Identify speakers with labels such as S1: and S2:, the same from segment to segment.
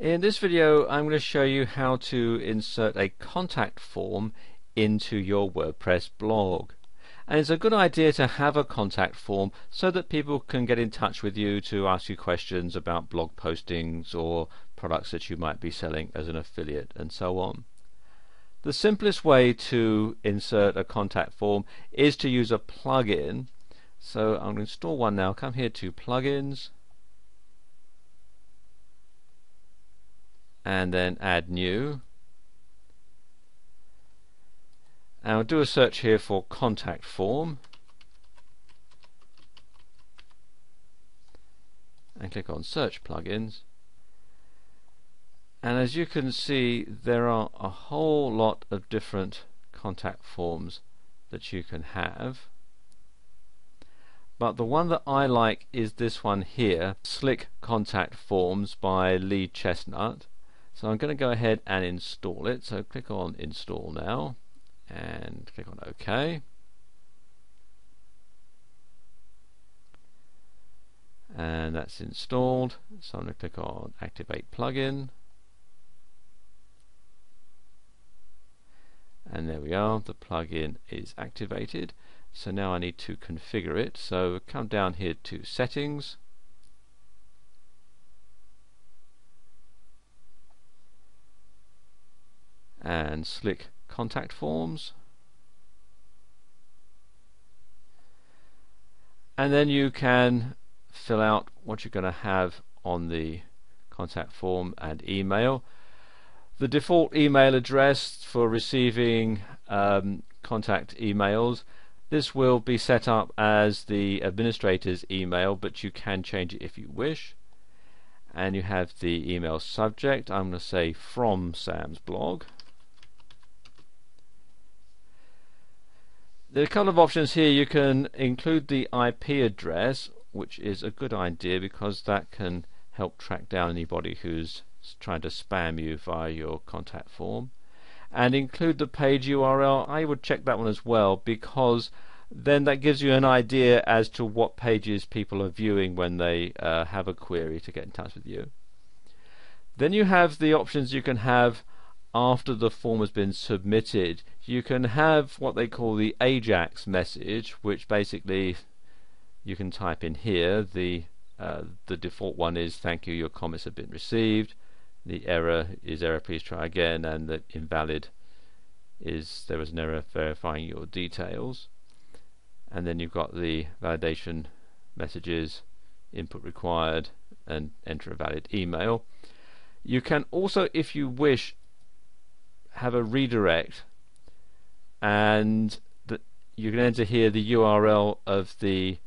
S1: In this video I'm going to show you how to insert a contact form into your WordPress blog. And it's a good idea to have a contact form so that people can get in touch with you to ask you questions about blog postings or products that you might be selling as an affiliate and so on. The simplest way to insert a contact form is to use a plugin. So I'm going to install one now. Come here to plugins and then add new, and I'll do a search here for contact form and click on search plugins, and as you can see there are a whole lot of different contact forms that you can have, but the one that I like is this one here, Slick Contact Forms by Lee Chestnut. So I'm going to go ahead and install it. So click on install now and click on OK. And that's installed. So I'm going to click on activate plugin. And there we are, the plugin is activated. So now I need to configure it. So come down here to settings. And Slick Contact Forms, and then you can fill out what you're going to have on the contact form and email. The default email address for receiving contact emails, this will be set up as the administrator's email, but you can change it if you wish. And you have the email subject. I'm going to say from Sam's blog. There are a couple of options here. You can include the IP address, which is a good idea because that can help track down anybody who's trying to spam you via your contact form, and include the page URL. I would check that one as well, because then that gives you an idea as to what pages people are viewing when they have a query to get in touch with you. Then you have the options you can have after the form has been submitted. You can have what they call the AJAX message, which basically you can type in here. The default one is thank you, your comments have been received. The error is error, please try again, and the invalid is there was an error verifying your details. And then you've got the validation messages, input required, and enter a valid email. You can also, if you wish, have a redirect, and you can enter here the URL of the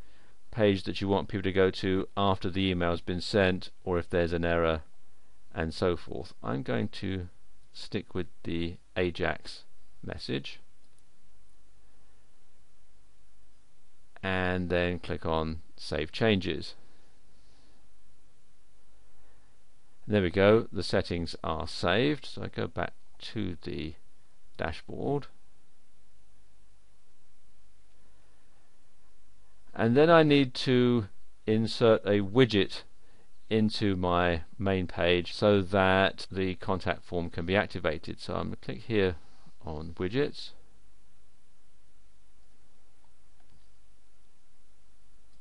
S1: page that you want people to go to after the email has been sent, or if there's an error, and so forth. I'm going to stick with the AJAX message and then click on Save Changes. There we go, the settings are saved. So I go back to the dashboard, and then I need to insert a widget into my main page so that the contact form can be activated. So I'm going to click here on widgets,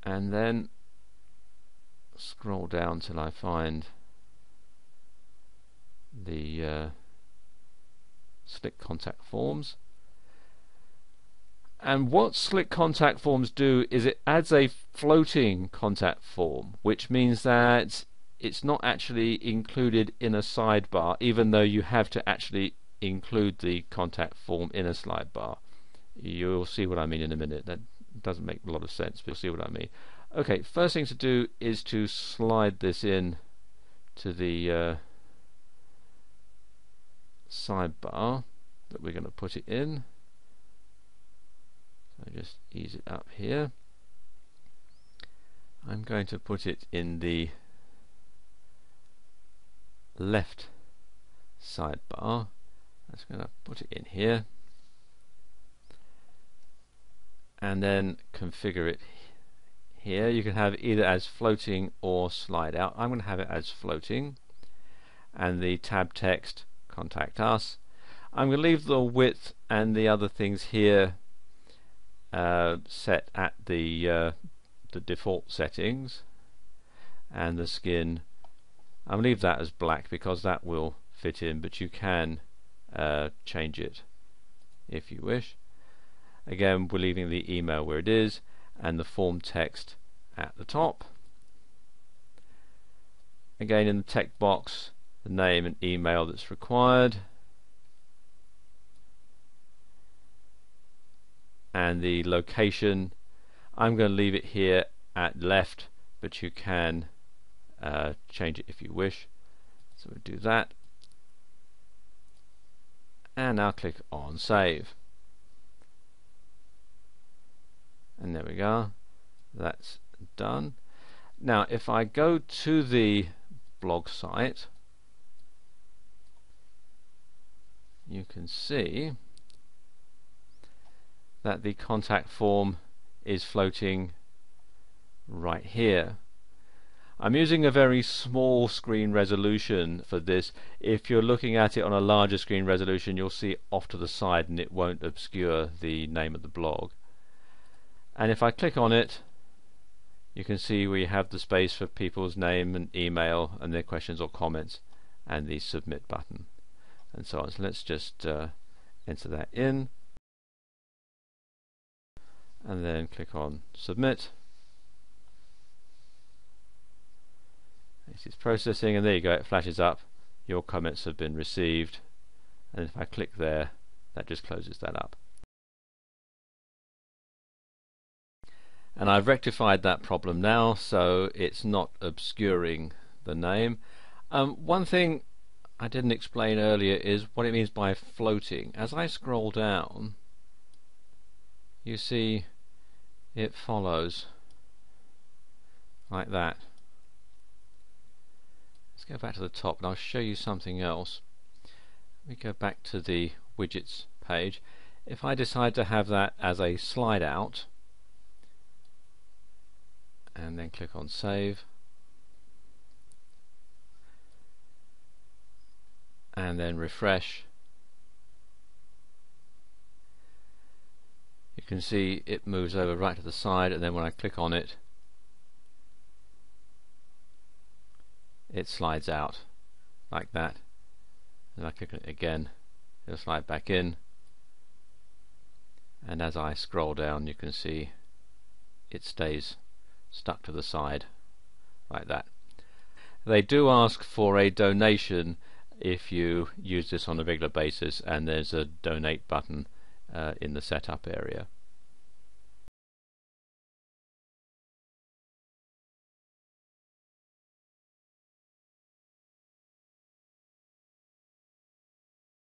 S1: and then scroll down till I find the Slick Contact Forms. And what Slick Contact Forms do is it adds a floating contact form, which means that it's not actually included in a sidebar, even though you have to actually include the contact form in a sidebar. You'll see what I mean in a minute. That doesn't make a lot of sense, but you'll see what I mean. Okay, first thing to do is to slide this in to the sidebar that we're going to put it in. So just ease it up here. I'm going to put it in the left sidebar. I'm just going to put it in here and then configure it here. You can have either as floating or slide out. I'm going to have it as floating. and the tab text contact us. I'm going to leave the width and the other things here set at the default settings, and the skin I'll leave that as black because that will fit in, but you can change it if you wish. Again, we're leaving the email where it is and the form text at the top. Again, in the text box, the name and email that's required, and the location. I'm going to leave it here at left, but you can change it if you wish. So we'll do that, and now click on save, and there we go, that's done. Now if I go to the blog site, you can see that the contact form is floating right here. I'm using a very small screen resolution for this. If you're looking at it on a larger screen resolution, you'll see it off to the side and it won't obscure the name of the blog. And if I click on it, you can see we have the space for people's name and email and their questions or comments, and the submit button and so on. So let's just enter that in and then click on submit. This is processing, and there you go, it flashes up, your comments have been received, and if I click there, that just closes that up. And I've rectified that problem now, so it's not obscuring the name. One thing I didn't explain earlier is what it means by floating. As I scroll down, you see it follows like that. Let's go back to the top and I'll show you something else. We go back to the widgets page. If I decide to have that as a slide out and then click on save and then refresh, you can see it moves over right to the side, and then when I click on it, it slides out like that, and I click on it again, it'll slide back in, and as I scroll down you can see it stays stuck to the side like that. They do ask for a donation if you use this on a regular basis, and there's a donate button in the setup area.